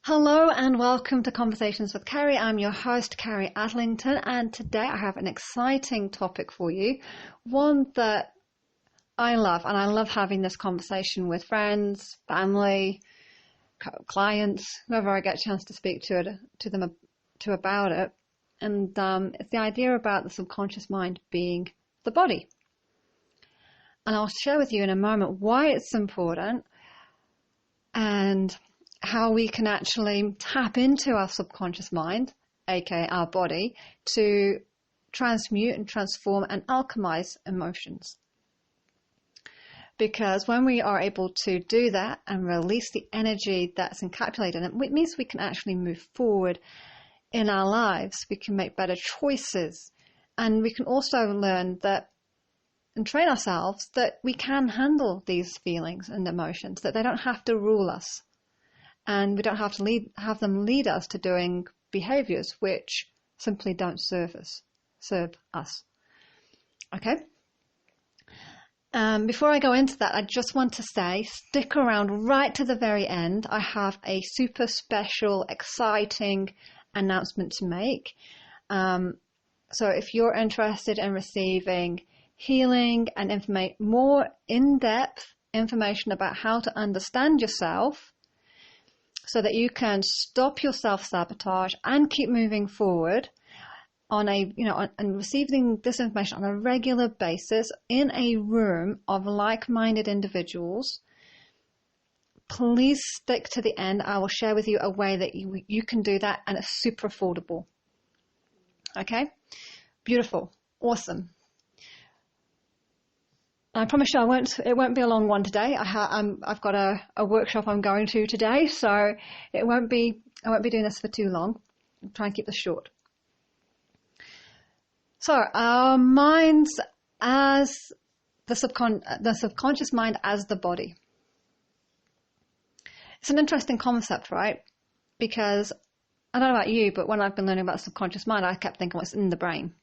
Hello and welcome to Conversations with Carrie. I'm your host, Carrie Adlington, and today I have an exciting topic for you, one that I love, and I love having this conversation with friends, family, clients, whoever I get a chance to speak to them about it. And it's the idea about the subconscious mind being the body. And I'll share with you in a moment why it's important and how we can actually tap into our subconscious mind, aka our body, to transmute and transform and alchemize emotions. Because when we are able to do that and release the energy that's encapsulated in it, it means we can actually move forward in our lives. We can make better choices. And we can also learn that and train ourselves that we can handle these feelings and emotions, that they don't have to rule us. And we don't have to have them lead us to doing behaviors which simply don't serve us. Okay? Before I go into that, I just want to say, stick around right to the very end. I have a super special, exciting announcement to make. So if you're interested in receiving healing and more in-depth information about how to understand yourself, so that you can stop your self-sabotage and keep moving forward and receiving this information on a regular basis in a room of like-minded individuals, please stick to the end. I will share with you a way that you can do that, and it's super affordable. Okay? Beautiful. Awesome. I promise you it won't be a long one today. I've got a workshop I'm going to today, so I won't be doing this for too long. I'll try and keep this short. So our minds as the subconscious mind as the body. It's an interesting concept, right? Because I don't know about you, but when I've been learning about subconscious mind, I kept thinking, well, it's in the brain.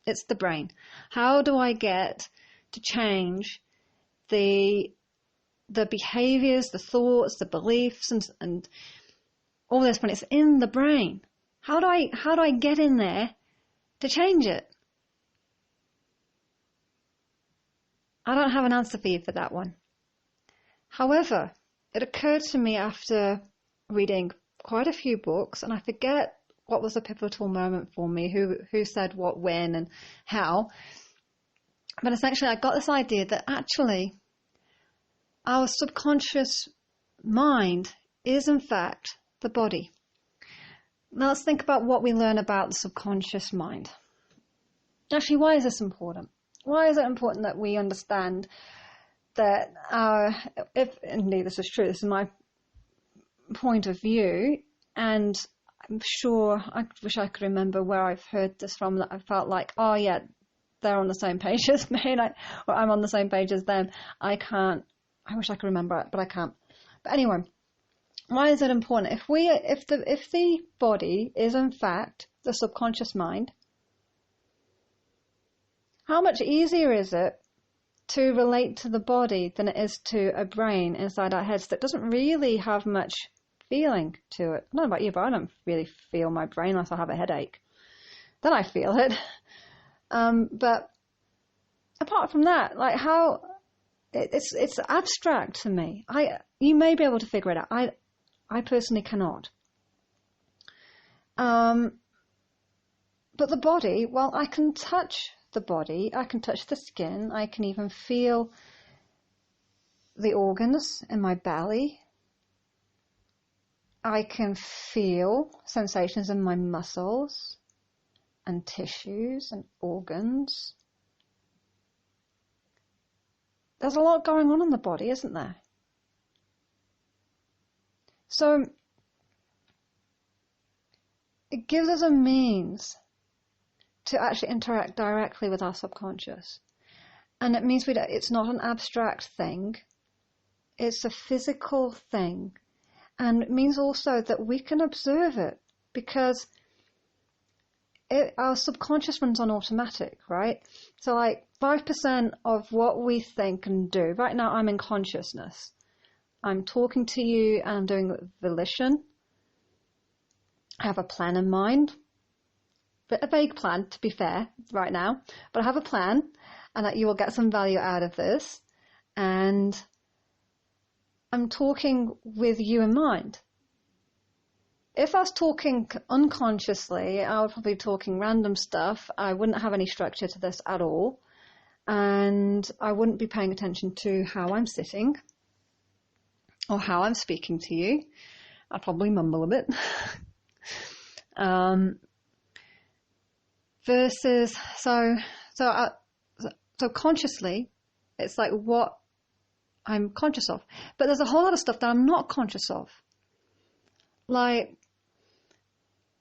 It's the brain. How do I get to change the behaviors, the thoughts, the beliefs, and all this when it's in the brain? How do I get in there to change it? I don't have an answer for you for that one. However, it occurred to me after reading quite a few books, and I forget what was a pivotal moment for me, who said what, when, and how. But essentially, I got this idea that actually our subconscious mind is, in fact, the body. Now, let's think about what we learn about the subconscious mind. Actually, why is this important? Why is it important that we understand that if indeed this is true, this is my point of view, and I'm sure, I wish I could remember where I've heard this from, that I felt like, oh yeah, they're on the same page as me, or I'm on the same page as them. I wish I could remember it, but I can't. But anyway, why is it important? If the body is in fact the subconscious mind, how much easier is it to relate to the body than it is to a brain inside our heads that doesn't really have much feeling to it? I don't know about you, but I don't really feel my brain unless I have a headache. Then I feel it. But apart from that, like how it's abstract to me. You may be able to figure it out. I personally cannot. But the body, well, I can touch the body. I can touch the skin. I can even feel the organs in my belly. I can feel sensations in my muscles and tissues and organs. There's a lot going on in the body, isn't there? So it gives us a means to actually interact directly with our subconscious. And it means it's not an abstract thing. It's a physical thing. And it means also that we can observe it, because our subconscious runs on automatic, right? So like 5% of what we think and do. Right now I'm in consciousness. I'm talking to you and I'm doing volition. I have a plan in mind, but a vague plan, to be fair, right now. But I have a plan, and that you will get some value out of this. And I'm talking with you in mind. If I was talking unconsciously, I would probably be talking random stuff. I wouldn't have any structure to this at all. And I wouldn't be paying attention to how I'm sitting or how I'm speaking to you. I'd probably mumble a bit. Versus, so consciously, it's like what I'm conscious of. But there's a whole lot of stuff that I'm not conscious of. Like,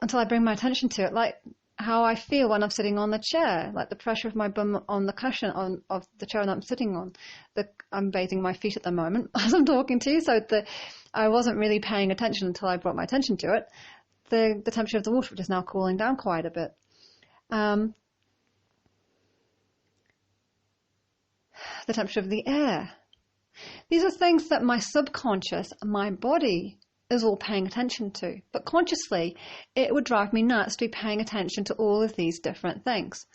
until I bring my attention to it, like how I feel when I'm sitting on the chair, like the pressure of my bum on the cushion of the chair that I'm sitting on. I'm bathing my feet at the moment as I'm talking to you, so I wasn't really paying attention until I brought my attention to it. The temperature of the water, which is now cooling down quite a bit. The temperature of the air. These are things that my subconscious, my body, is all paying attention to. But consciously, it would drive me nuts to be paying attention to all of these different things.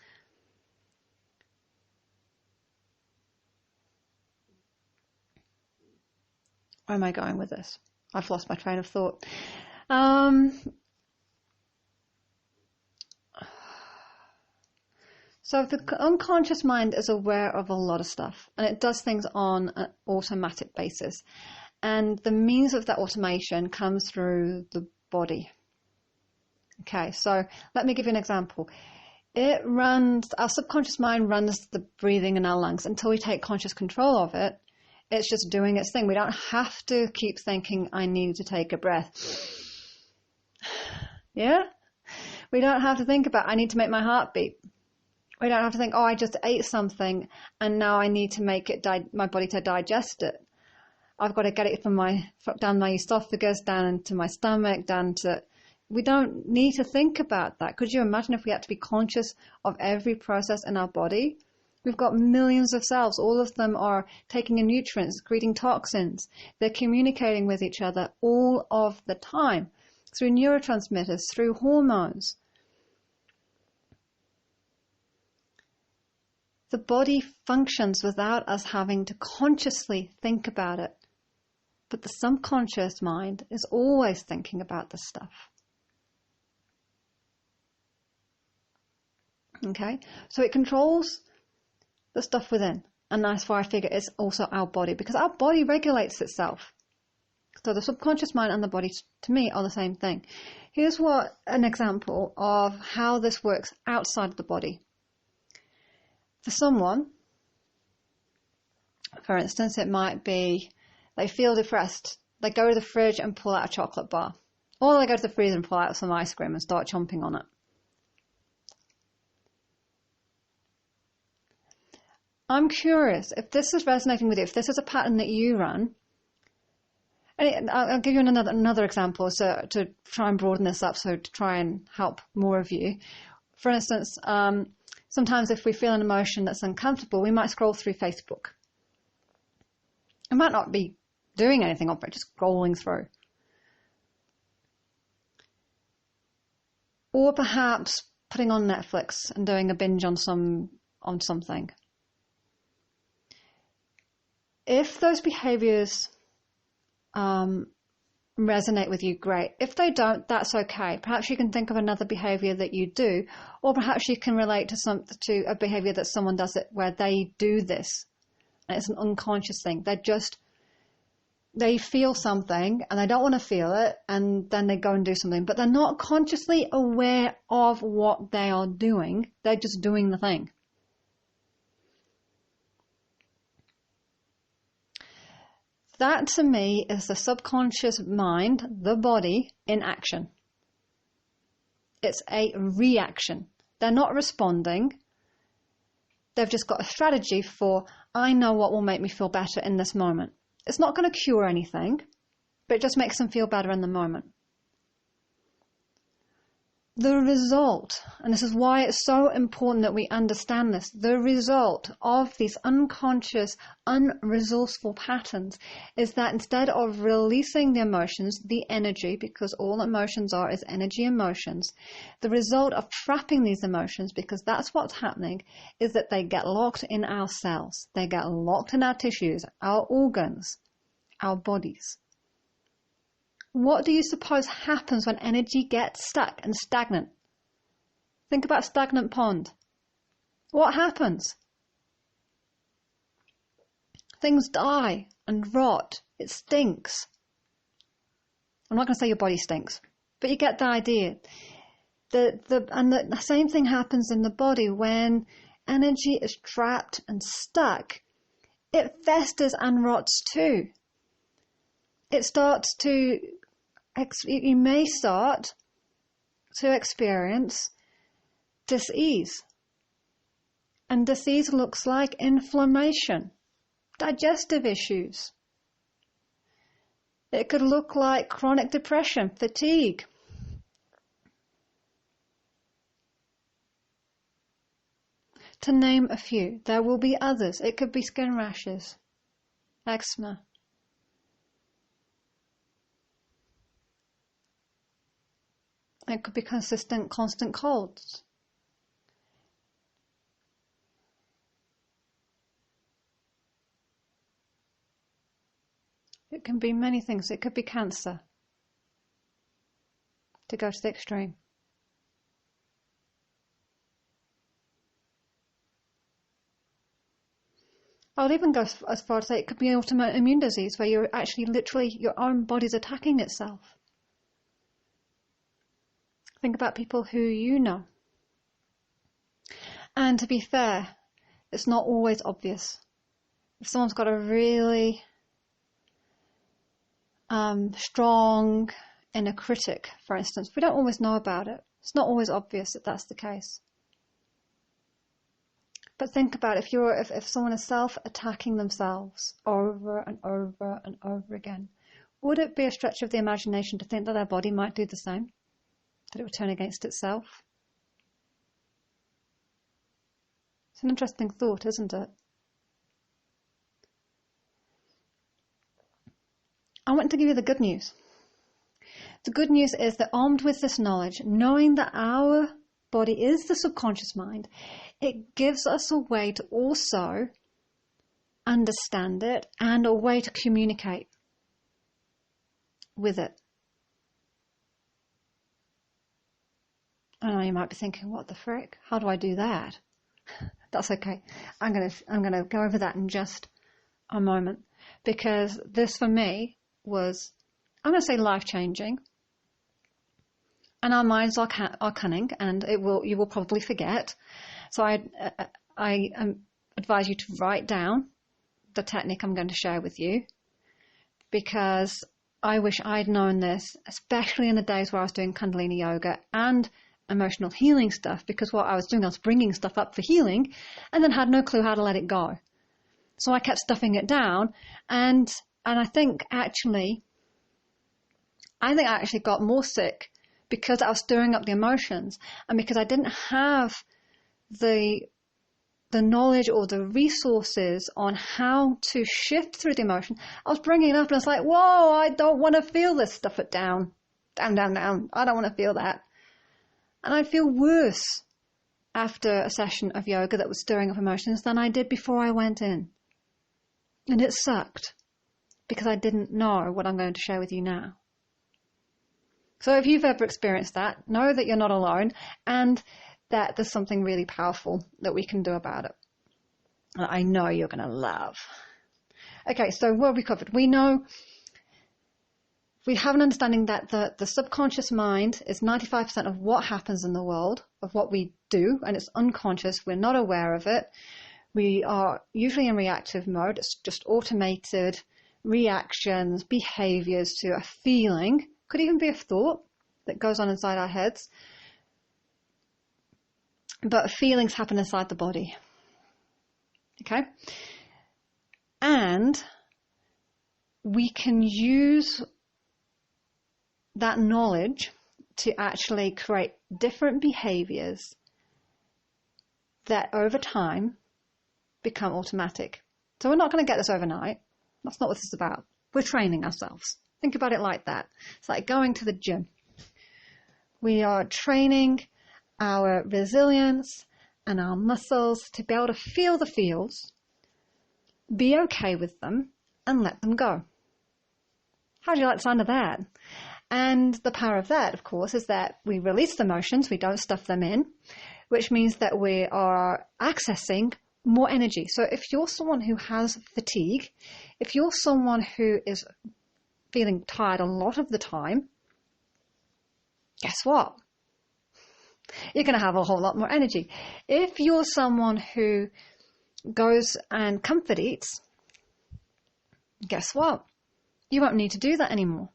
Where am I going with this? I've lost my train of thought. So the unconscious mind is aware of a lot of stuff, and it does things on an automatic basis. And the means of that automation comes through the body. Okay, so let me give you an example. Our subconscious mind runs the breathing in our lungs. Until we take conscious control of it, it's just doing its thing. We don't have to keep thinking, I need to take a breath. Yeah? We don't have to think about, I need to make my heart beat. We don't have to think, I just ate something and now I need to make it my body to digest it. I've got to get it from down my esophagus, down into my stomach, we don't need to think about that. Could you imagine if we had to be conscious of every process in our body? We've got millions of cells. All of them are taking in nutrients, secreting toxins. They're communicating with each other all of the time through neurotransmitters, through hormones. The body functions without us having to consciously think about it. But the subconscious mind is always thinking about this stuff. Okay? So it controls the stuff within. And that's why I figure it's also our body, because our body regulates itself. So the subconscious mind and the body, to me, are the same thing. Here's an example of how this works outside of the body. For someone, for instance, it might be they feel depressed. They go to the fridge and pull out a chocolate bar. Or they go to the freezer and pull out some ice cream and start chomping on it. I'm curious if this is resonating with you, if this is a pattern that you run. And I'll give you another example to try and broaden this up, so to try and help more of you. For instance, sometimes if we feel an emotion that's uncomfortable, we might scroll through Facebook. It might not be doing anything on it, just scrolling through. Or perhaps putting on Netflix and doing a binge on something. If those behaviors resonate with you, great. If they don't, that's okay. Perhaps you can think of another behavior that you do, or perhaps you can relate to a behavior that someone does it where they do this. And it's an unconscious thing. They feel something and they don't want to feel it, and then they go and do something, but they're not consciously aware of what they are doing. They're just doing the thing. That to me is the subconscious mind, the body, in action. It's a reaction. They're not responding. They've just got a strategy for, I know what will make me feel better in this moment. It's not going to cure anything, but it just makes them feel better in the moment. The result, and this is why it's so important that we understand this, the result of these unconscious, unresourceful patterns is that instead of releasing the emotions, the energy, because all emotions are is energy emotions, the result of trapping these emotions, because that's what's happening, is that they get locked in our cells. They get locked in our tissues, our organs, our bodies. What do you suppose happens when energy gets stuck and stagnant? Think about stagnant pond. What happens? Things die and rot. It stinks. I'm not going to say your body stinks, but you get the idea. The same thing happens in the body when energy is trapped and stuck. It festers and rots too. It starts to, you may start to experience dis-ease. And dis-ease looks like inflammation, digestive issues. It could look like chronic depression, fatigue. To name a few, there will be others. It could be skin rashes, eczema. It could be constant colds. It can be many things. It could be cancer, to go to the extreme. I would even go as far as to say it could be an autoimmune disease where you're actually literally, your own body's attacking itself. Think about people who you know. And to be fair, it's not always obvious. If someone's got a really strong inner critic, for instance, we don't always know about it. It's not always obvious that that's the case. But think about if someone is self-attacking themselves over and over and over again, would it be a stretch of the imagination to think that their body might do the same? That it would turn against itself? It's an interesting thought, isn't it? I want to give you the good news. The good news is that armed with this knowledge, knowing that our body is the subconscious mind, it gives us a way to also understand it and a way to communicate with it. I know you might be thinking, what the frick? How do I do that? That's okay. I'm gonna go over that in just a moment, because this for me was, I'm going to say, life-changing. And our minds are cunning, and you will probably forget. So I advise you to write down the technique I'm going to share with you, because I wish I'd known this, especially in the days where I was doing Kundalini yoga and emotional healing stuff, because what I was doing, I was bringing stuff up for healing and then had no clue how to let it go. So I kept stuffing it down, and I think I actually got more sick because I was stirring up the emotions, and because I didn't have the knowledge or the resources on how to shift through the emotion. I was bringing it up and I was like, whoa, I don't want to feel this, stuff it down. Down. I don't want to feel that. And I'd feel worse after a session of yoga that was stirring up emotions than I did before I went in. And it sucked because I didn't know what I'm going to share with you now. So if you've ever experienced that, know that you're not alone and that there's something really powerful that we can do about it. I know you're going to love. Okay, so what have we covered? We know, we have an understanding that the subconscious mind is 95% of what happens in the world, of what we do, and it's unconscious. We're not aware of it. We are usually in reactive mode. It's just automated reactions, behaviors to a feeling. Could even be a thought that goes on inside our heads. But feelings happen inside the body. Okay? And we can use that knowledge to actually create different behaviors that over time become automatic. So we're not going to get this overnight. That's not what this is about. We're training ourselves. Think about it like that. It's like going to the gym. We are training our resilience and our muscles to be able to feel the feels, be okay with them, and let them go. How do you like the sound of that? And the power of that, of course, is that we release the emotions, we don't stuff them in, which means that we are accessing more energy. So if you're someone who has fatigue, if you're someone who is feeling tired a lot of the time, guess what? You're going to have a whole lot more energy. If you're someone who goes and comfort eats, guess what? You won't need to do that anymore.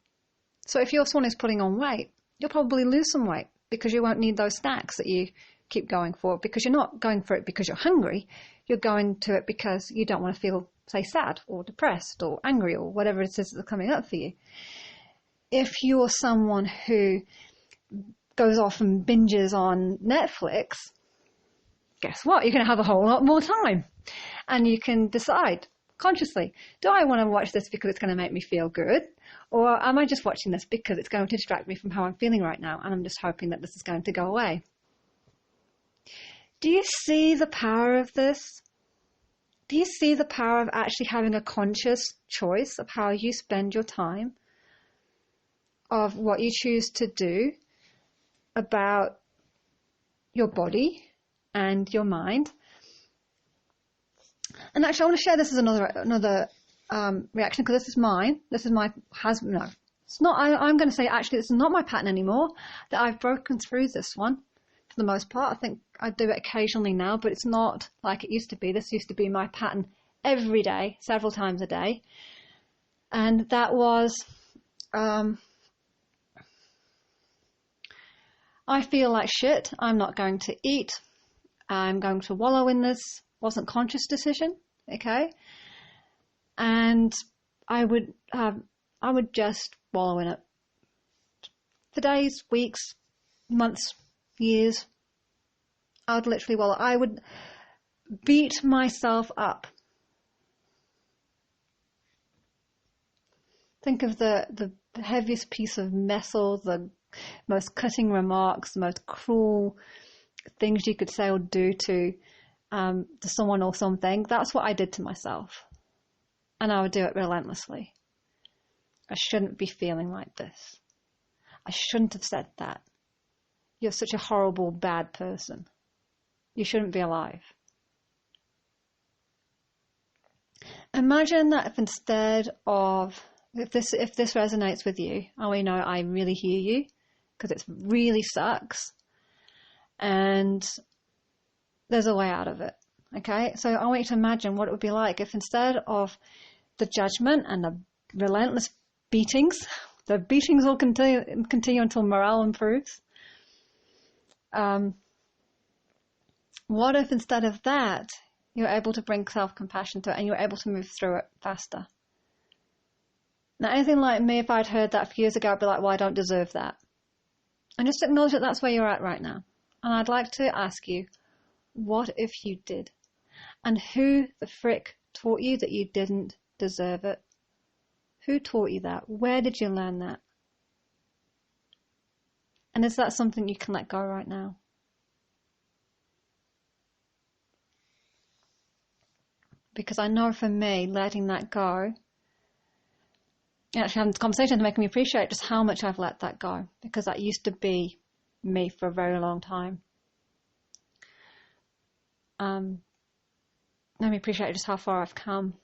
So if you're someone who's putting on weight, you'll probably lose some weight because you won't need those snacks that you keep going for, because you're not going for it because you're hungry. You're going to it because you don't want to feel, say, sad or depressed or angry or whatever it is that's coming up for you. If you're someone who goes off and binges on Netflix, guess what? You're going to have a whole lot more time. And you can decide consciously, do I want to watch this because it's going to make me feel good? Or am I just watching this because it's going to distract me from how I'm feeling right now and I'm just hoping that this is going to go away? Do you see the power of this? Do you see the power of actually having a conscious choice of how you spend your time, of what you choose to do about your body and your mind? And actually, I want to share this as another reaction, because this is mine. This is it's not. I'm going to say actually, this is not my pattern anymore. That I've broken through this one for the most part. I think I do it occasionally now, but it's not like it used to be. This used to be my pattern every day, several times a day, and that was. I feel like shit. I'm not going to eat. I'm going to wallow in this. Wasn't conscious decision, okay? And I would just wallow in it for days, weeks, months, years. I would literally wallow. I would beat myself up. Think of the heaviest piece of metal, the most cutting remarks, the most cruel things you could say or do to someone or something. That's what I did to myself. And I would do it relentlessly. I shouldn't be feeling like this. I shouldn't have said that. You're such a horrible, bad person. You shouldn't be alive. Imagine that if instead of, if this resonates with you, I know I really hear you, because it really sucks. And there's a way out of it. Okay, so I want you to imagine what it would be like if instead of the judgment and the relentless beatings, the beatings will continue until morale improves. What if instead of that, you're able to bring self-compassion to it and you're able to move through it faster? Now, anything like me, if I'd heard that a few years ago, I'd be like, well, I don't deserve that. And just acknowledge that that's where you're at right now. And I'd like to ask you, what if you did? And who the frick taught you that you didn't deserve it? Who taught you that? Where did you learn that? And is that something you can let go right now? Because I know for me, letting that go, actually having this conversation is making me appreciate just how much I've let that go. Because that used to be me for a very long time. Let me appreciate just how far I've come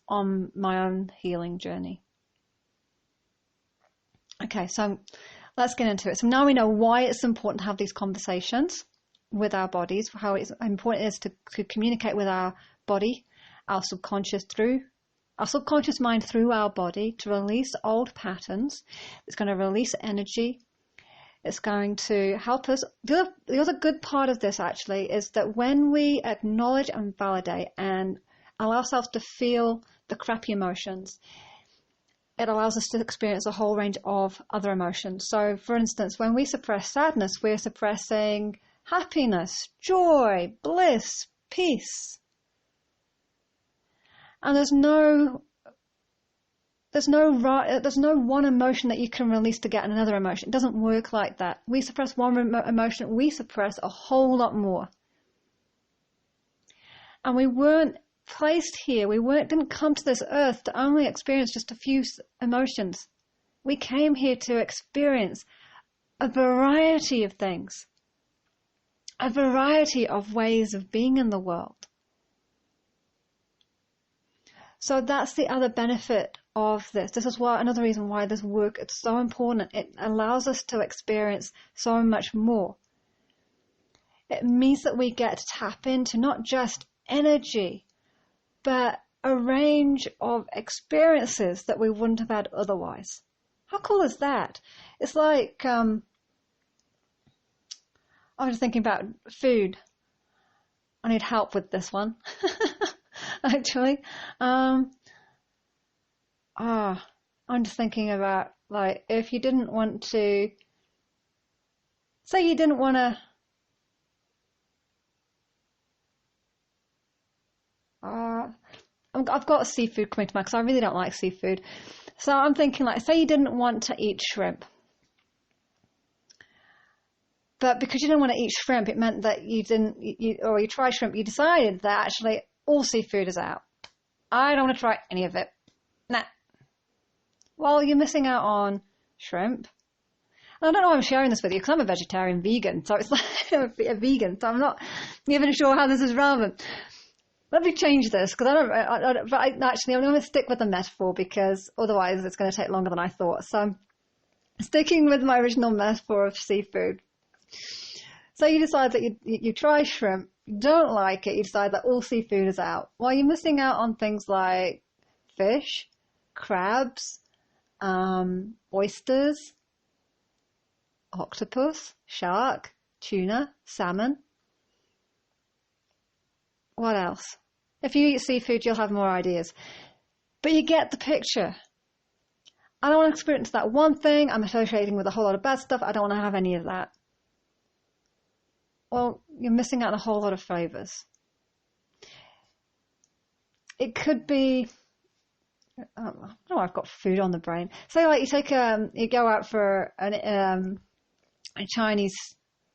on my own healing journey. Okay, so let's get into it. So now we know why it's important to have these conversations with our bodies, how it's important it is to communicate with our body, our subconscious mind through our body, to release old patterns. It's going to release energy. It's going to help us. The other good part of this actually is that when we acknowledge and validate and allow ourselves to feel the crappy emotions, it allows us to experience a whole range of other emotions. So, for instance, when we suppress sadness, we're suppressing happiness, joy, bliss, peace. And there's no one emotion that you can release to get another emotion. It doesn't work like that. We suppress one emotion, we suppress a whole lot more. And we weren't placed here. Didn't come to this earth to only experience just a few emotions. We came here to experience a variety of things, a variety of ways of being in the world. So that's the other benefit of this. This is another reason why this work is so important. It allows us to experience so much more. It means that we get to tap into not just energy, but a range of experiences that we wouldn't have had otherwise. How cool is that? It's like, I was just thinking about food. I need help with this one, actually. I'm just thinking about, like, if you didn't want to, say you didn't want to, I've got seafood coming to mind because I really don't like seafood. So I'm thinking, like, say you didn't want to eat shrimp. But because you didn't want to eat shrimp, it meant that you tried shrimp, you decided that actually all seafood is out. I don't want to try any of it. Nah. Well, you're missing out on shrimp. And I don't know why I'm sharing this with you because I'm a vegetarian vegan. So it's like I'm a vegan. So I'm not even sure how this is relevant. Let me change this because I'm going to stick with the metaphor because otherwise it's going to take longer than I thought. So I'm sticking with my original metaphor of seafood. So you decide that you try shrimp, you don't like it, you decide that all seafood is out. Well, you're missing out on things like fish, crabs, oysters, octopus, shark, tuna, salmon. What else? If you eat seafood, you'll have more ideas. But you get the picture. I don't want to experience that one thing. I'm associating with a whole lot of bad stuff. I don't want to have any of that. Well, you're missing out on a whole lot of flavours. It could be, I've got food on the brain. So like you go out for a Chinese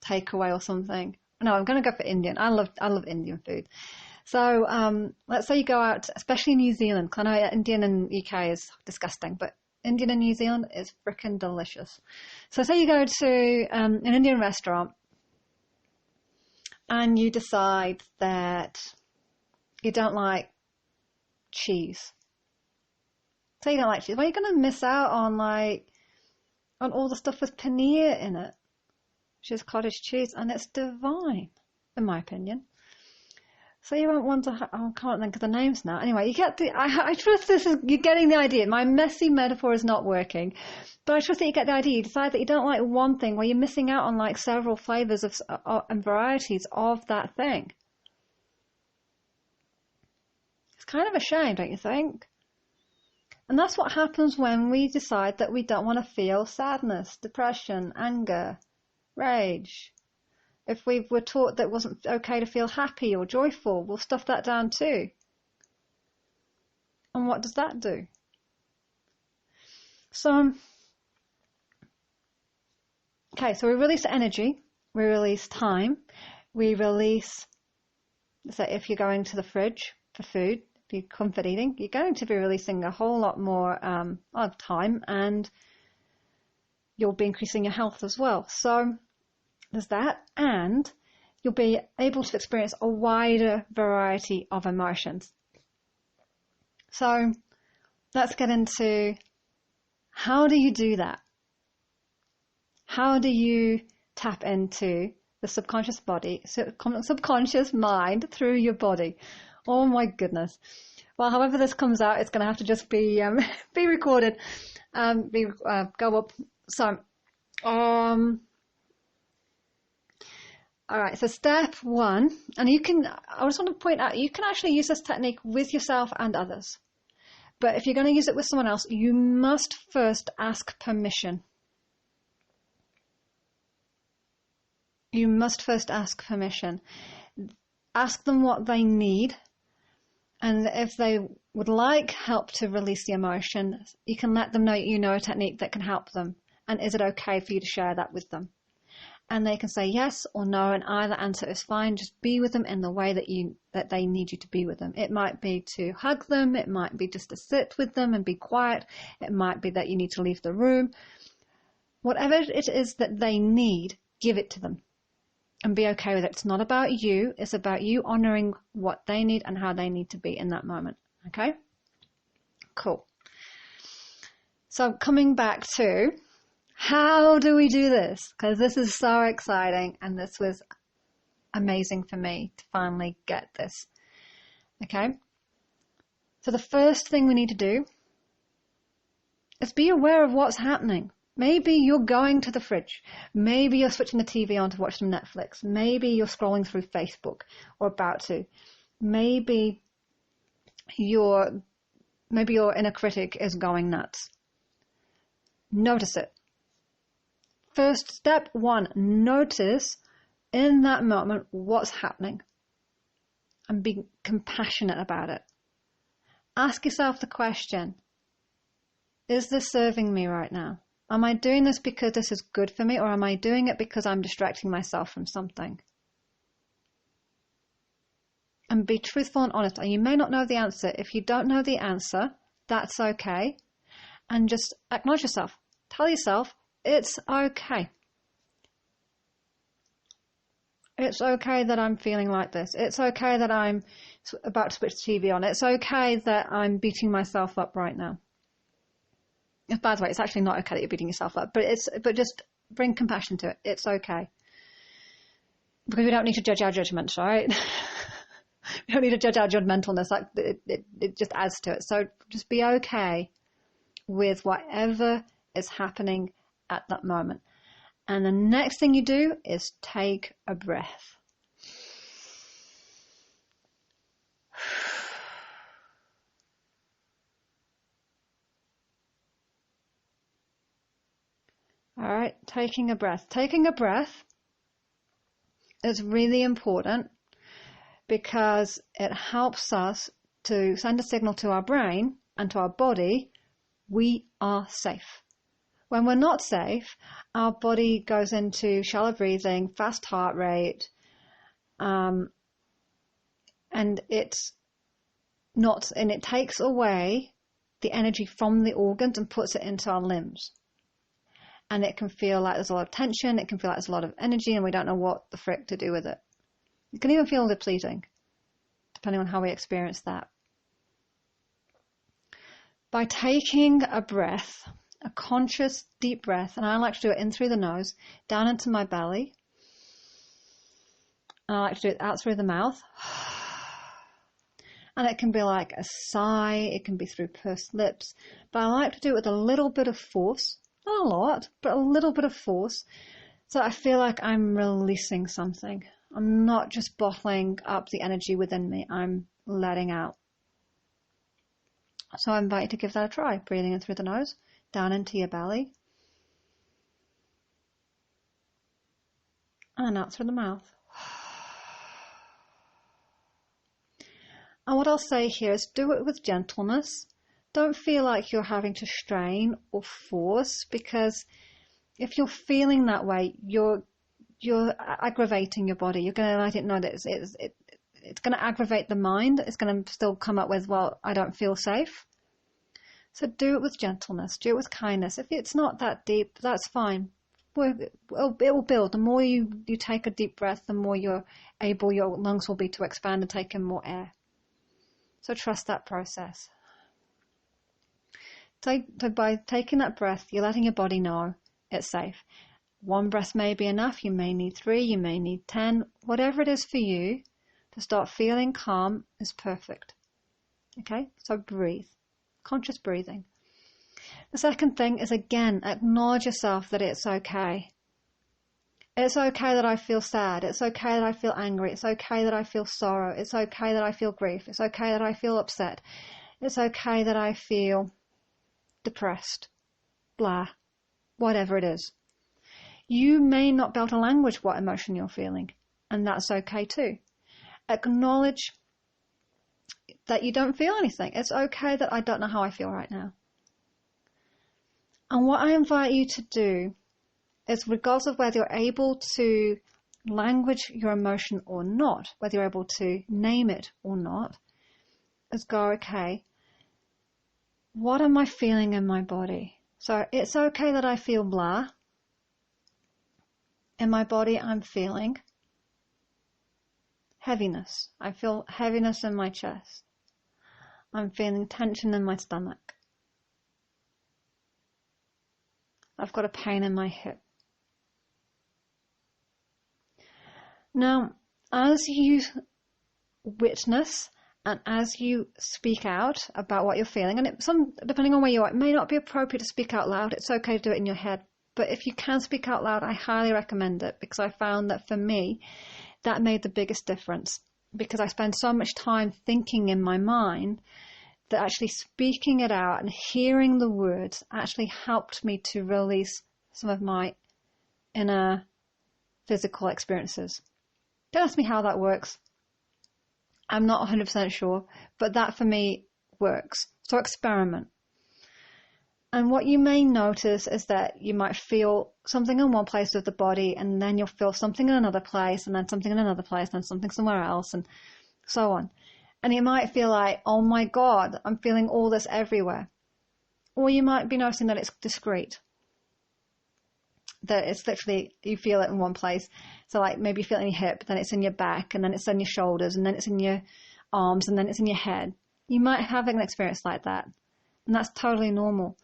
takeaway or something. No, I'm going to go for Indian. I love Indian food. So let's say you go out, especially New Zealand, because I know Indian and UK is disgusting, but Indian in New Zealand is frickin' delicious. So say you go to an Indian restaurant and you decide that you don't like cheese. Say you don't like cheese. Well, you're going to miss out on all the stuff with paneer in it, which is cottage cheese, and it's divine, in my opinion. So you won't want to, I can't think of the names now. Anyway, you get I trust you're getting the idea. My messy metaphor is not working, but I trust that you get the idea. You decide that you don't like one thing where you're missing out on like several flavors and varieties of that thing. It's kind of a shame, don't you think? And that's what happens when we decide that we don't want to feel sadness, depression, anger, rage. If we were taught that it wasn't okay to feel happy or joyful, we'll stuff that down too. And what does that do? So we release energy, we release time, we release, so if you're going to the fridge for food, if you're comfort eating, you're going to be releasing a whole lot more of time, and you'll be increasing your health as well. So there's that, and you'll be able to experience a wider variety of emotions. So let's get into, how do you do that? How do you tap into the subconscious mind through your body? Oh my goodness. Well, however this comes out, it's going to have to just be recorded, go up. So, all right, so step one, and I just want to point out, you can actually use this technique with yourself and others, But if you're going to use it with someone else, you must first ask permission. You must first ask permission. Ask them what they need. And if they would like help to release the emotion, you can let them know you know a technique that can help them. And is it okay for you to share that with them? And they can say yes or no, and either answer is fine. Just be with them in the way that they need you to be with them. It might be to hug them. It might be just to sit with them and be quiet. It might be that you need to leave the room. Whatever it is that they need, give it to them. And be okay with it. It's not about you. It's about you honoring what they need and how they need to be in that moment. Okay? Cool. So coming back to, how do we do this? Because this is so exciting, and this was amazing for me to finally get this. Okay? So the first thing we need to do is be aware of what's happening. Maybe you're going to the fridge. Maybe you're switching the TV on to watch some Netflix. Maybe you're scrolling through Facebook or about to. Maybe your inner critic is going nuts. Notice it. First, step one, notice in that moment what's happening and be compassionate about it. Ask yourself the question, is this serving me right now? Am I doing this because this is good for me, or am I doing it because I'm distracting myself from something? And be truthful and honest. And you may not know the answer. If you don't know the answer, that's okay. And just acknowledge yourself. Tell yourself, it's okay. It's okay that I'm feeling like this. It's okay that I'm about to switch the TV on. It's okay that I'm beating myself up right now. By the way, it's actually not okay that you're beating yourself up, but just bring compassion to it. It's okay. Because we don't need to judge our judgments, right? We don't need to judge our judgmentalness. Like it just adds to it. So just be okay with whatever is happening at that moment. And the next thing you do is take a breath. All right, taking a breath. Taking a breath is really important because it helps us to send a signal to our brain and to our body, we are safe. When we're not safe, our body goes into shallow breathing, fast heart rate, and it takes away the energy from the organs and puts it into our limbs. And it can feel like there's a lot of tension, it can feel like there's a lot of energy, and we don't know what the frick to do with it. It can even feel depleting, depending on how we experience that. By taking a breath, a conscious deep breath, and I like to do it in through the nose, down into my belly, and I like to do it out through the mouth. And it can be like a sigh, it can be through pursed lips, but I like to do it with a little bit of force. Not a lot, but a little bit of force. So I feel like I'm releasing something. I'm not just bottling up the energy within me. I'm letting out. So I invite you to give that a try. Breathing in through the nose, down into your belly, and out through the mouth. And what I'll say here is do it with gentleness. Don't feel like you're having to strain or force, because if you're feeling that way, you're aggravating your body. You're going to let it know that it's going to aggravate the mind. It's going to still come up with, well, I don't feel safe. So do it with gentleness. Do it with kindness. If it's not that deep, that's fine. It will build. The more you take a deep breath, the more your lungs will be to expand and take in more air. So trust that process. So by taking that breath, you're letting your body know it's safe. One breath may be enough. You may need 3, you may need 10. Whatever it is for you to start feeling calm is perfect. Okay, so breathe. Conscious breathing. The second thing is, again, acknowledge yourself that it's okay. It's okay that I feel sad. It's okay that I feel angry. It's okay that I feel sorrow. It's okay that I feel grief. It's okay that I feel upset. It's okay that I feel depressed, blah, whatever it is. You may not be able to language what emotion you're feeling, and that's okay too. Acknowledge that you don't feel anything. It's okay that I don't know how I feel right now. And what I invite you to do is, regardless of whether you're able to language your emotion or not, whether you're able to name it or not, is go, okay, what am I feeling in my body? So it's okay that I feel blah. In my body, I'm feeling heaviness. I feel heaviness in my chest. I'm feeling tension in my stomach. I've got a pain in my hip. Now, as you witness and as you speak out about what you're feeling, and depending on where you are, it may not be appropriate to speak out loud. It's okay to do it in your head. But if you can speak out loud, I highly recommend it, because I found that for me, that made the biggest difference, because I spend so much time thinking in my mind that actually speaking it out and hearing the words actually helped me to release some of my inner physical experiences. Don't ask me how that works. I'm not 100% sure, but that for me works. So experiment. And what you may notice is that you might feel something in one place of the body, and then you'll feel something in another place, and then something in another place, and then something somewhere else, and so on. And you might feel like, oh my God, I'm feeling all this everywhere. Or you might be noticing that it's discrete. That it's literally, you feel it in one place. So like maybe you feel it in your hip, then it's in your back, and then it's in your shoulders, and then it's in your arms, and then it's in your head. You might have an experience like that. And that's totally normal.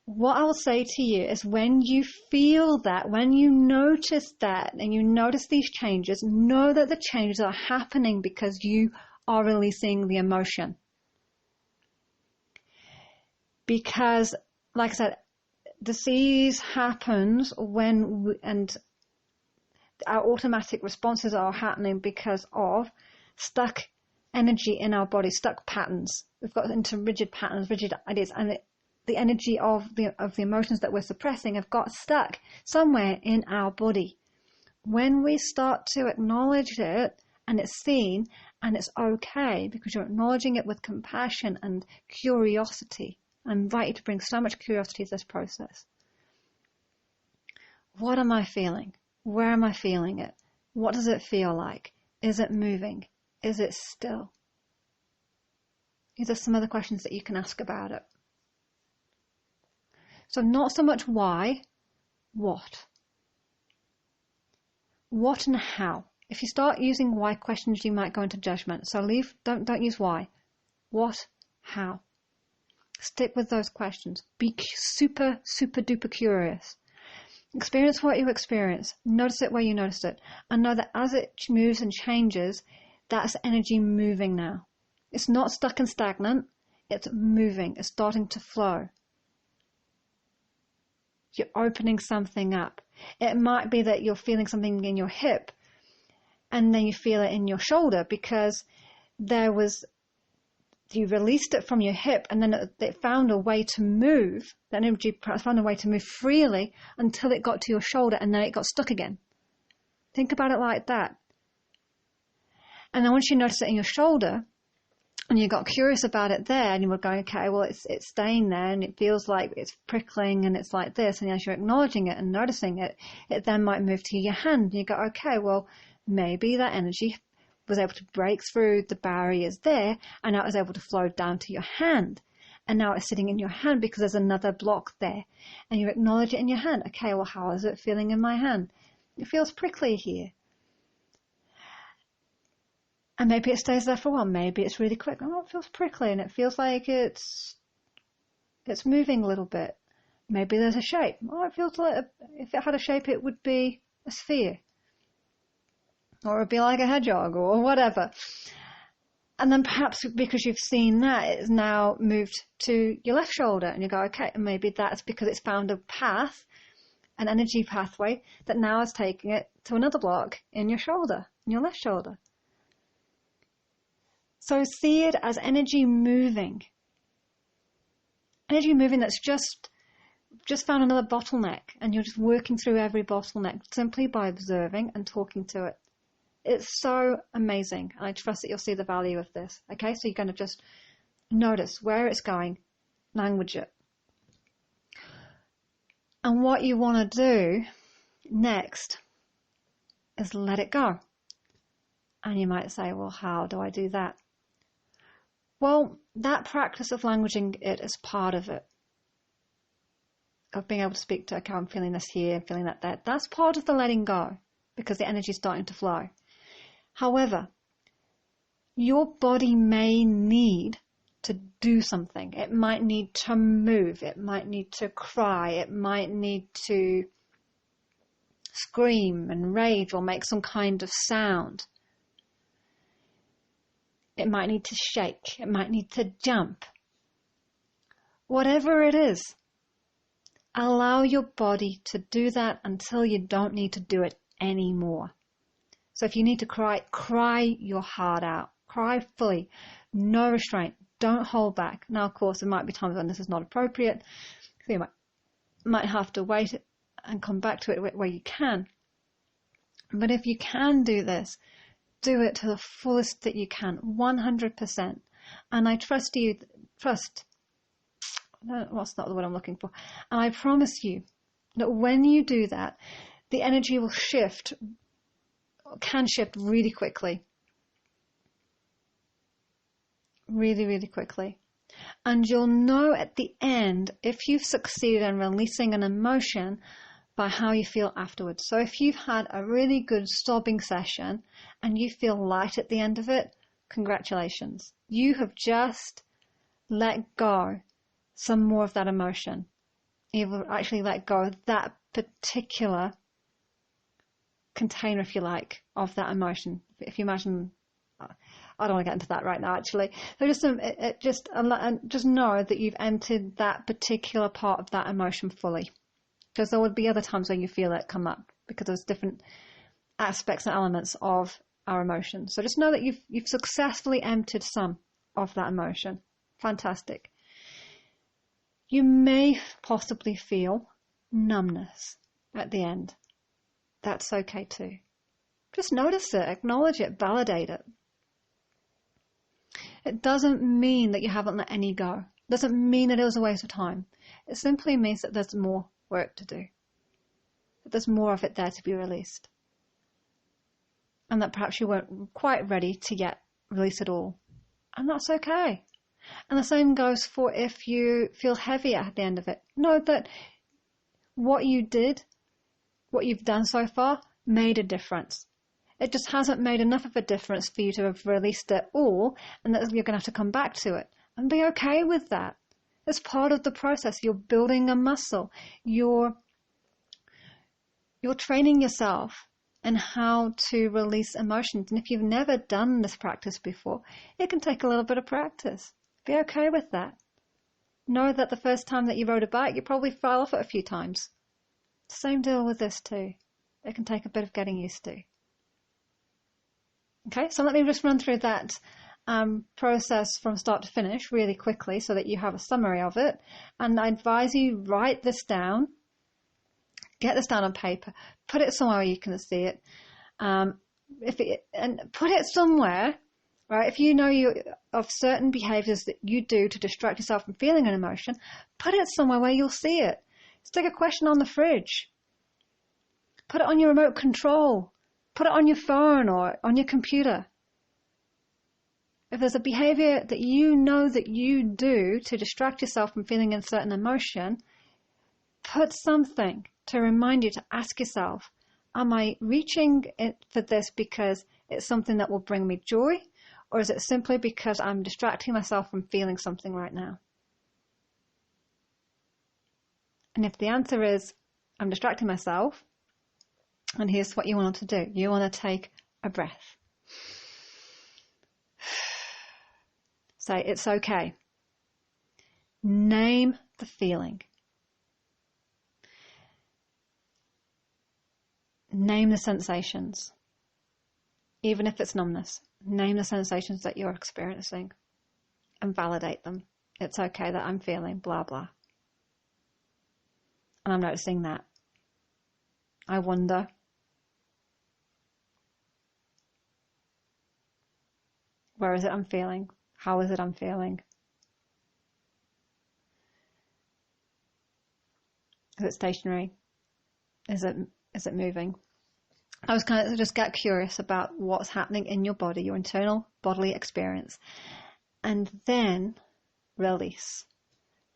What I will say to you is, when you feel that, when you notice that, and you notice these changes, know that the changes are happening because you are releasing the emotion. Because, like I said, disease happens and our automatic responses are happening because of stuck energy in our body, stuck patterns. We've got into rigid patterns, rigid ideas, and the energy of the emotions that we're suppressing have got stuck somewhere in our body. When we start to acknowledge it, and it's seen, and it's okay, because you're acknowledging it with compassion and curiosity. I invite you to bring so much curiosity to this process. What am I feeling? Where am I feeling it? What does it feel like? Is it moving? Is it still? These are some of the questions that you can ask about it. So not so much why, what? What and how? If you start using why questions, you might go into judgment. So don't use why. What, how? Stick with those questions. Be super, super duper curious. Experience what you experience. Notice it where you notice it. And know that as it moves and changes, that's energy moving now. It's not stuck and stagnant. It's moving. It's starting to flow. You're opening something up. It might be that you're feeling something in your hip, and then you feel it in your shoulder because you released it from your hip, and then it found a way to move. That energy found a way to move freely until it got to your shoulder, and then it got stuck again. Think about it like that. And then once you notice it in your shoulder, and you got curious about it there, and you were going, okay, well, it's staying there, and it feels like it's prickling, and it's like this. And as you're acknowledging it and noticing it, it then might move to your hand. And you go, okay, well, maybe that energy was able to break through the barriers there, and now it was able to flow down to your hand. And now it's sitting in your hand because there's another block there. And you acknowledge it in your hand. Okay, well, how is it feeling in my hand? It feels prickly here. And maybe it stays there for a while. Maybe it's really quick. Oh, it feels prickly, and it feels like it's moving a little bit. Maybe there's a shape. Oh, it feels like if it had a shape, it would be a sphere. Or it would be like a hedgehog or whatever. And then perhaps because you've seen that, it's now moved to your left shoulder, and you go, okay, maybe that's because it's found a path, an energy pathway, that now is taking it to another block in your shoulder, in your left shoulder. So see it as energy moving. Energy moving that's just found another bottleneck, and you're just working through every bottleneck simply by observing and talking to it. It's so amazing. I trust that you'll see the value of this. Okay, so you're going to just notice where it's going, language it. And what you want to do next is let it go. And you might say, well, how do I do that? Well, that practice of languaging it is part of it. Of being able to speak to, okay, I'm feeling this here, feeling that there. That's part of the letting go, because the energy is starting to flow. However, your body may need to do something. It might need to move. It might need to cry. It might need to scream and rage or make some kind of sound. It might need to shake. It might need to jump. Whatever it is, allow your body to do that until you don't need to do it anymore. So if you need to cry, cry your heart out. Cry fully. No restraint. Don't hold back. Now, of course, there might be times when this is not appropriate. So you might have to wait and come back to it where you can. But if you can do this, do it to the fullest that you can, 100%. And I trust you, what's not the word I'm looking for? And I promise you that when you do that, the energy will shift, can shift really quickly. Really, really quickly. And you'll know at the end if you've succeeded in releasing an emotion by how you feel afterwards. So if you've had a really good sobbing session and you feel light at the end of it, congratulations. You have just let go some more of that emotion. You've actually let go of that particular container, if you like, of that emotion. If you imagine, I don't want to get into that right now, actually. So just know that you've emptied that particular part of that emotion fully. Because there would be other times when you feel it come up, because there's different aspects and elements of our emotions. So just know that you've successfully emptied some of that emotion. Fantastic. You may possibly feel numbness at the end. That's okay too. Just notice it, acknowledge it, validate it. It doesn't mean that you haven't let any go. It doesn't mean that it was a waste of time. It simply means that there's more work to do. That there's more of it there to be released. And that perhaps you weren't quite ready to yet release it all. And that's okay. And the same goes for if you feel heavy at the end of it. Know that what you did, what you've done so far, made a difference. It just hasn't made enough of a difference for you to have released it all, and that you're going to have to come back to it. And be okay with that. It's part of the process. You're building a muscle. You're training yourself in how to release emotions. And if you've never done this practice before, it can take a little bit of practice. Be okay with that. Know that the first time that you rode a bike, you probably fell off it a few times. Same deal with this too. It can take a bit of getting used to. Okay, so let me just run through that process from start to finish really quickly so that you have a summary of it. And I advise you write this down, get this down on paper, put it somewhere where you can see it, and put it somewhere, right? If you know of certain behaviors that you do to distract yourself from feeling an emotion, put it somewhere where you'll see it. Stick a question on the fridge. Put it on your remote control. Put it on your phone or on your computer. If there's a behavior that you know that you do to distract yourself from feeling a certain emotion, put something to remind you to ask yourself, am I reaching for this because it's something that will bring me joy? Or is it simply because I'm distracting myself from feeling something right now? And if the answer is, I'm distracting myself, and here's what you want to do. You want to take a breath. Say, it's okay. Name the feeling. Name the sensations, even if it's numbness. name the sensations that you're experiencing and validate them. It's okay that I'm feeling blah, blah. And I'm noticing that. I wonder. Where is it I'm feeling? How is it I'm feeling? Is it stationary? Is it moving? I was kind of just get curious about what's happening in your body, your internal bodily experience, and then release.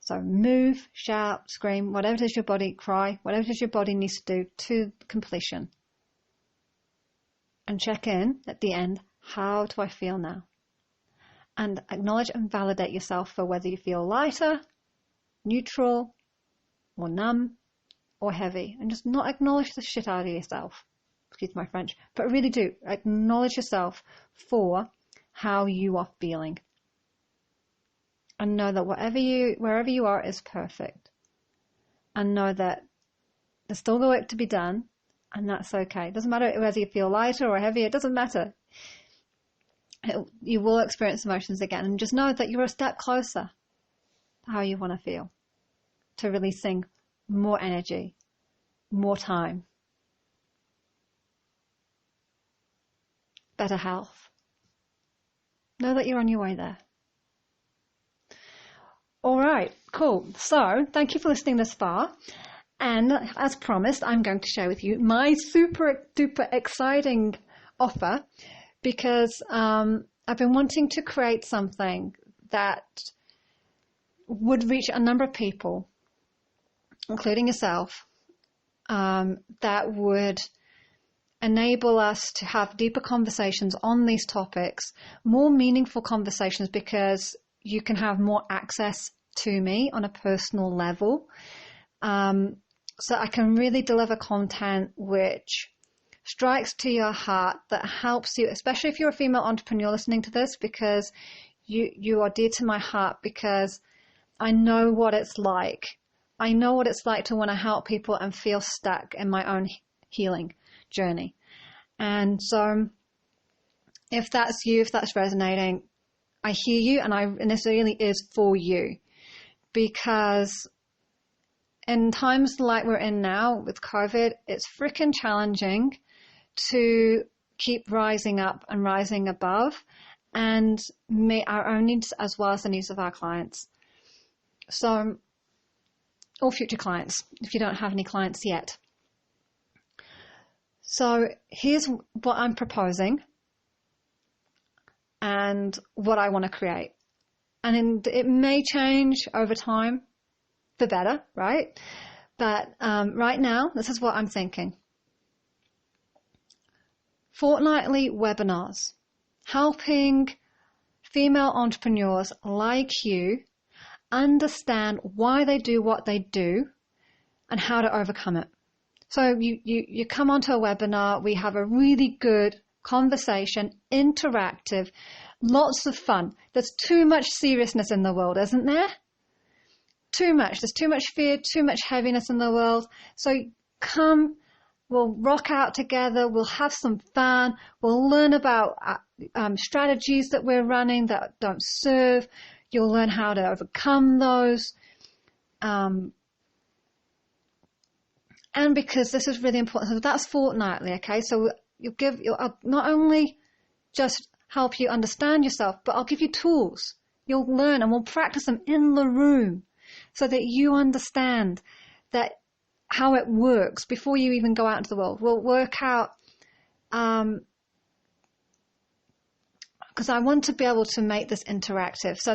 So move, shout, scream, whatever it is your body, cry, whatever it is your body needs to do to completion. And check in at the end, how do I feel now? And acknowledge and validate yourself for whether you feel lighter, neutral, or numb, or heavy. And just not acknowledge the shit out of yourself. Excuse my French. But really do. Acknowledge yourself for how you are feeling. And know that wherever you are is perfect. And know that there's still work to be done. And that's okay. It doesn't matter whether you feel lighter or heavier. It doesn't matter. You will experience emotions again. And just know that you're a step closer to how you want to feel. To releasing more energy, more time, better health. Know that you're on your way there. All right, cool. So thank you for listening this far. And as promised, I'm going to share with you my super duper exciting offer because I've been wanting to create something that would reach a number of people, including yourself, that would enable us to have deeper conversations on these topics, more meaningful conversations, because you can have more access to me on a personal level. So I can really deliver content which strikes to your heart, that helps you, especially if you're a female entrepreneur listening to this, because you are dear to my heart, because I know what it's like. I know what it's like to want to help people and feel stuck in my own healing journey. And so if that's you, if that's resonating, I hear you, and this really is for you, because in times like we're in now with COVID, it's freaking challenging to keep rising up and rising above and meet our own needs as well as the needs of our clients. So, or future clients, if you don't have any clients yet. So here's what I'm proposing and what I want to create. And it may change over time for better, right? But right now, this is what I'm thinking. Fortnightly webinars, helping female entrepreneurs like you understand why they do what they do and how to overcome it. So you come onto a webinar, we have a really good conversation, interactive, lots of fun. There's too much seriousness in the world, isn't there? Too much. There's too much fear, too much heaviness in the world. So come, we'll rock out together, we'll have some fun, we'll learn about strategies that we're running that don't serve. You'll learn how to overcome those. And because this is really important, so that's fortnightly, okay? So I'll not only just help you understand yourself, but I'll give you tools. You'll learn, and we'll practice them in the room so that you understand that how it works before you even go out into the world. We'll work out, because I want to be able to make this interactive so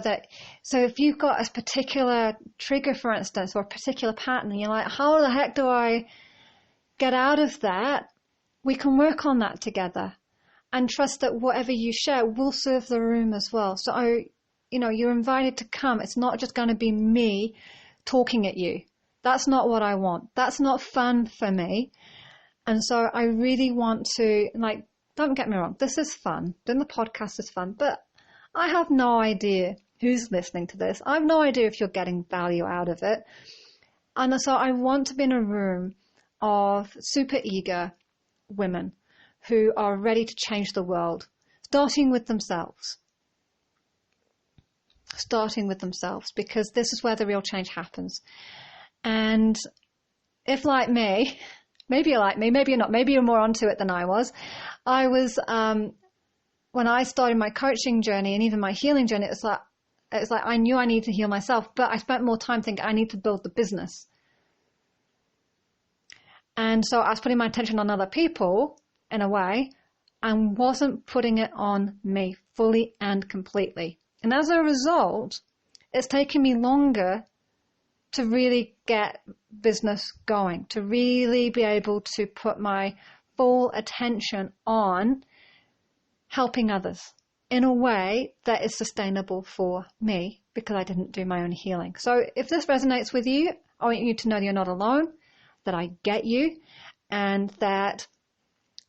if you've got a particular trigger, for instance, or a particular pattern, and you're like, how the heck do I get out of that? We can work on that together and trust that whatever you share will serve the room as well. So you're invited to come. It's not just going to be me talking at you. That's not what I want. That's not fun for me. And so I really want to, don't get me wrong, this is fun. Doing the podcast is fun, but I have no idea who's listening to this. I have no idea if you're getting value out of it. And so I want to be in a room of super eager women who are ready to change the world, starting with themselves. Starting with themselves, because this is where the real change happens. And if like me, maybe you're like me, maybe you're not, maybe you're more onto it than I was. When I started my coaching journey and even my healing journey, it's like I knew I needed to heal myself, but I spent more time thinking I need to build the business. And so I was putting my attention on other people in a way and wasn't putting it on me fully and completely. And as a result, it's taken me longer to really get business going, to really be able to put my full attention on helping others in a way that is sustainable for me, because I didn't do my own healing. So if this resonates with you, I want you to know that you're not alone, that I get you, and that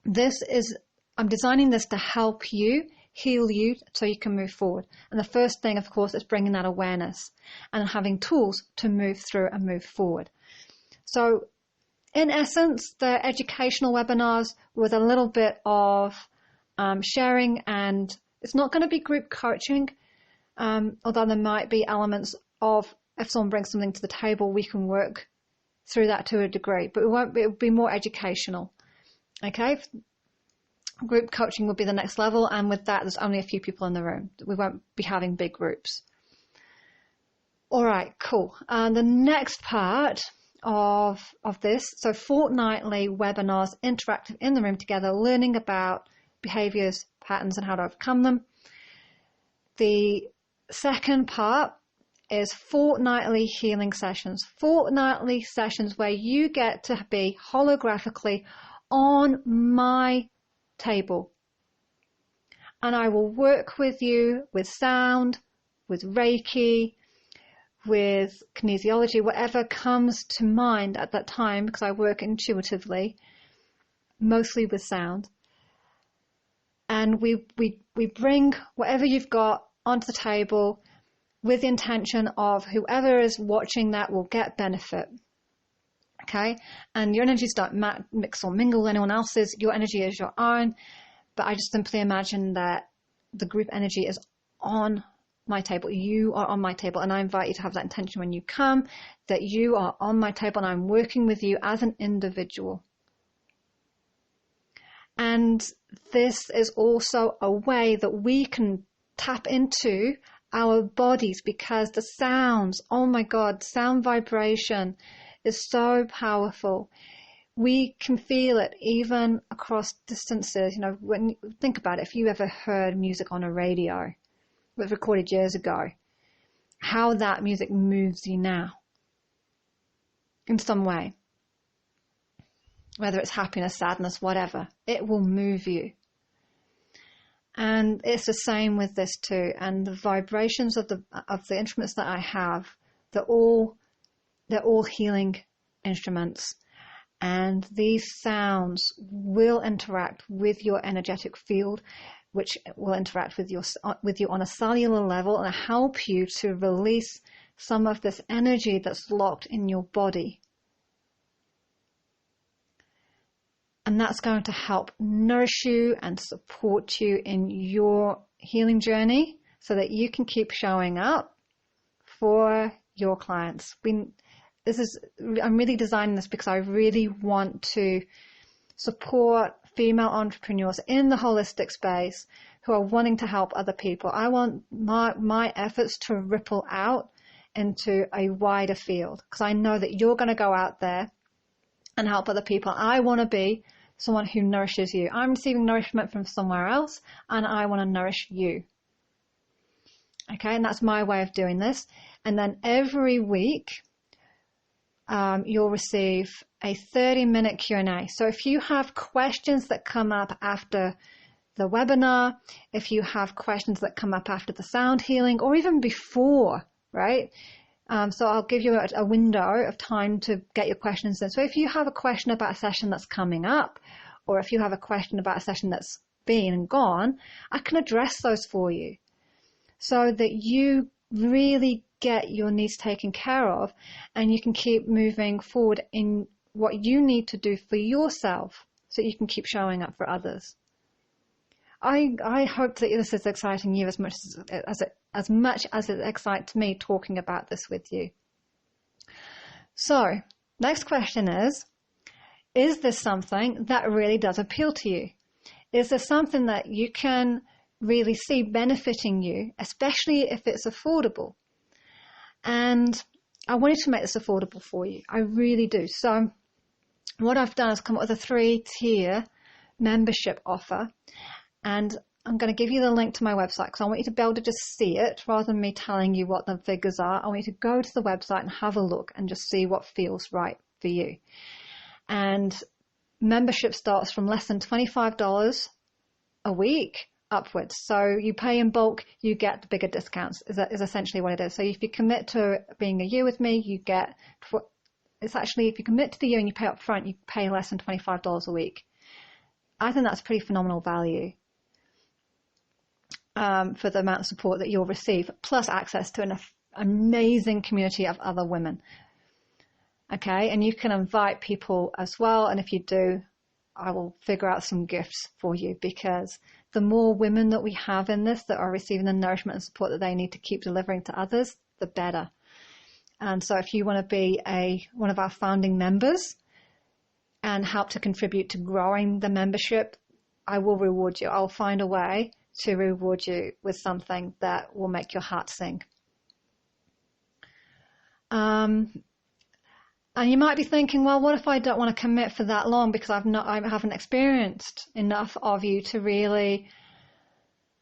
I'm designing this to help you, heal you, so you can move forward. And the first thing, of course, is bringing that awareness and having tools to move through and move forward. So in essence, the educational webinars with a little bit of sharing, and it's not going to be group coaching, although there might be elements of, if someone brings something to the table, we can work through that to a degree, but it will be more educational. Okay? Group coaching will be the next level, and with that, there's only a few people in the room. We won't be having big groups. All right, cool. The next part of this, so fortnightly webinars, interactive in the room together, learning about behaviors, patterns, and how to overcome them. The second part is fortnightly healing sessions. Fortnightly sessions where you get to be holographically on my table. And I will work with you with sound, with Reiki, with kinesiology, whatever comes to mind at that time, because I work intuitively, mostly with sound. And we bring whatever you've got onto the table with the intention of whoever is watching that will get benefit. Okay? And your energies don't mix or mingle with anyone else's. Your energy is your own. But I just simply imagine that the group energy is on my table. You are on my table. And I invite you to have that intention when you come, that you are on my table and I'm working with you as an individual. And this is also a way that we can tap into our bodies, because the sounds, oh my God, sound vibration is so powerful. We can feel it even across distances. You know, when you think about it, if you ever heard music on a radio, it was recorded years ago, how that music moves you now in some way. Whether it's happiness, sadness, whatever, it will move you. And it's the same with this too. And the vibrations of the instruments that I have, they're all healing instruments. And these sounds will interact with your energetic field, which will interact with you on a cellular level and help you to release some of this energy that's locked in your body. And that's going to help nourish you and support you in your healing journey so that you can keep showing up for your clients. I'm really designing this because I really want to support female entrepreneurs in the holistic space who are wanting to help other people. I want my efforts to ripple out into a wider field, because I know that you're going to go out there and help other people. I want to be someone who nourishes you. I'm receiving nourishment from somewhere else, and I want to nourish you. Okay, and that's my way of doing this. And then every week, you'll receive a 30-minute Q&A. So if you have questions that come up after the webinar, if you have questions that come up after the sound healing, or even before, right? So I'll give you a window of time to get your questions in. So if you have a question about a session that's coming up, or if you have a question about a session that's been and gone, I can address those for you so that you really get your needs taken care of and you can keep moving forward in what you need to do for yourself so you can keep showing up for others. I hope that this is exciting you as much as it excites me talking about this with you. So, next question is this something that really does appeal to you? Is there something that you can really see benefiting you, especially if it's affordable? And I wanted to make this affordable for you. I really do. So what I've done is come up with a 3-tier membership offer. And I'm going to give you the link to my website because I want you to be able to just see it rather than me telling you what the figures are. I want you to go to the website and have a look and just see what feels right for you. And membership starts from less than $25 a week upwards. So you pay in bulk, you get the bigger discounts, is essentially what it is. So if you commit to being a year with me, you get, it's actually, if you commit to the year and you pay up front, you pay less than $25 a week. I think that's pretty phenomenal value for the amount of support that you'll receive, plus access to an amazing community of other women. Okay, and you can invite people as well, and if you do, I will figure out some gifts for you, because the more women that we have in this that are receiving the nourishment and support that they need to keep delivering to others, the better. And so if you want to be one of our founding members and help to contribute to growing the membership, I will reward you. I'll find a way to reward you with something that will make your heart sing. And you might be thinking, well, what if I don't want to commit for that long because I haven't experienced enough of you to really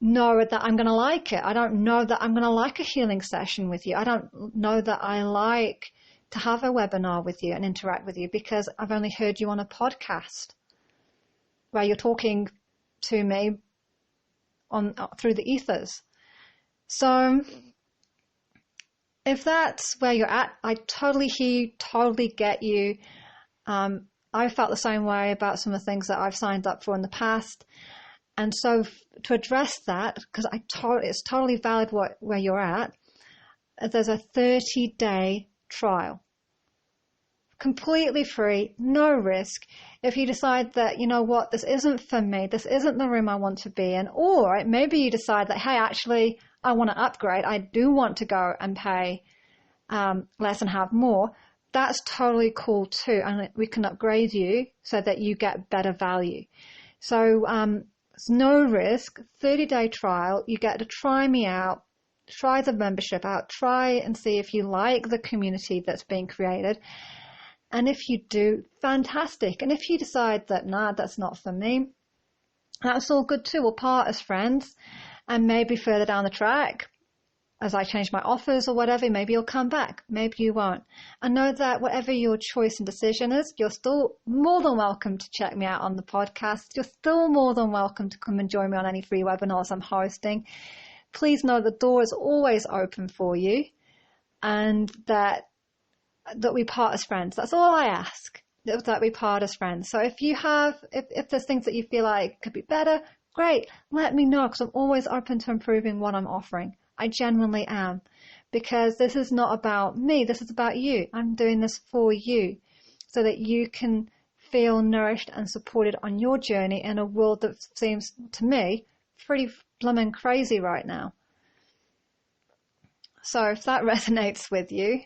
know that I'm going to like it. I don't know that I'm going to like a healing session with you. I don't know that I like to have a webinar with you and interact with you because I've only heard you on a podcast where you're talking to me through the ethers. So if that's where you're at, I totally hear you, totally get you. I felt the same way about some of the things that I've signed up for in the past. And so to address that, because it's totally valid where you're at, there's a 30-day trial. Completely free, no risk. If you decide that, you know what, this isn't for me, this isn't the room I want to be in, or maybe you decide that, hey, actually, I want to upgrade. I do want to go and pay less and have more. That's totally cool too. And we can upgrade you so that you get better value. So it's no risk, 30-day trial. You get to try me out, try the membership out, try and see if you like the community that's being created. And if you do, fantastic. And if you decide that, nah, that's not for me, that's all good too. We'll part as friends. And maybe further down the track, as I change my offers or whatever, maybe you'll come back. Maybe you won't. And know that whatever your choice and decision is, you're still more than welcome to check me out on the podcast. You're still more than welcome to come and join me on any free webinars I'm hosting. Please know the door is always open for you and that we part as friends. That's all I ask, that we part as friends. So if there's things that you feel like could be better, great, let me know, because I'm always open to improving what I'm offering. I genuinely am, because this is not about me, this is about you. I'm doing this for you so that you can feel nourished and supported on your journey in a world that seems to me pretty blooming crazy right now. So if that resonates with you,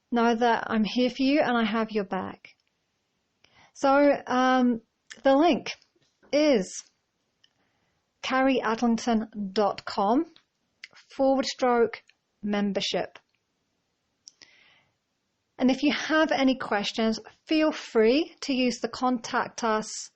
know that I'm here for you and I have your back. So the link is carrieadlington.com/membership. And if you have any questions, feel free to use the contact us.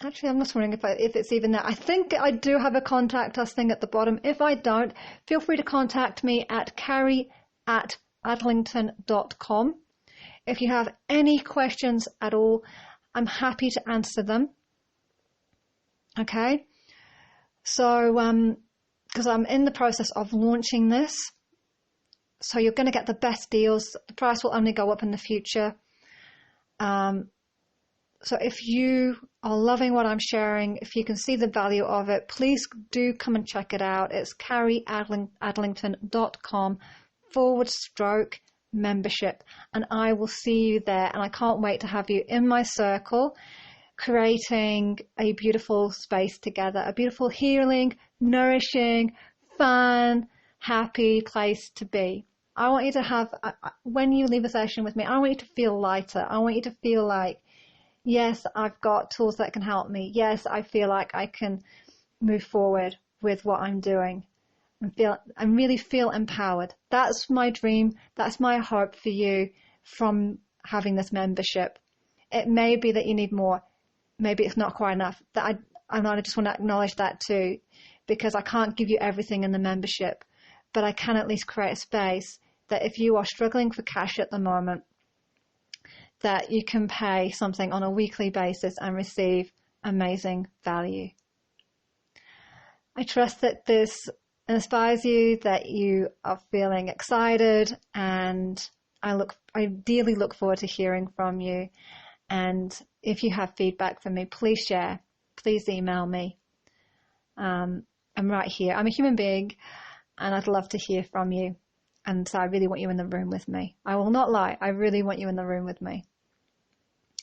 Actually, I'm just wondering if it's even there. I think I do have a contact us thing at the bottom. If I don't, feel free to contact me at carrie@adlington.com. If you have any questions at all, I'm happy to answer them. Okay? So, because I'm in the process of launching this, so you're going to get the best deals. The price will only go up in the future. So if you are loving what I'm sharing, if you can see the value of it, please do come and check it out. It's carrieadlington.com/membership. membership, and I will see you there. And I can't wait to have you in my circle, creating a beautiful space together, a beautiful healing, nourishing, fun, happy place to be. I want you to have, when you leave a session with me, I want you to feel lighter. I want you to feel like, yes, I've got tools that can help me. Yes, I feel like I can move forward with what I'm doing and really feel empowered. That's my dream. That's my hope for you from having this membership. It may be that you need more. Maybe it's not quite enough. I just want to acknowledge that too, because I can't give you everything in the membership, but I can at least create a space that if you are struggling for cash at the moment, that you can pay something on a weekly basis and receive amazing value. I trust that this inspires you, that you are feeling excited, and I dearly look forward to hearing from you. And if you have feedback for me, please share. Please email me. I'm right here. I'm a human being, and I'd love to hear from you. And so I really want you in the room with me. I will not lie. I really want you in the room with me.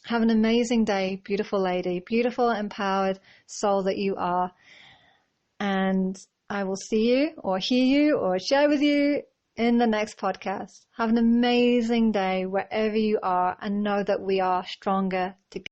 Have an amazing day, beautiful lady, beautiful, empowered soul that you are. And I will see you or hear you or share with you in the next podcast. Have an amazing day wherever you are, and know that we are stronger together.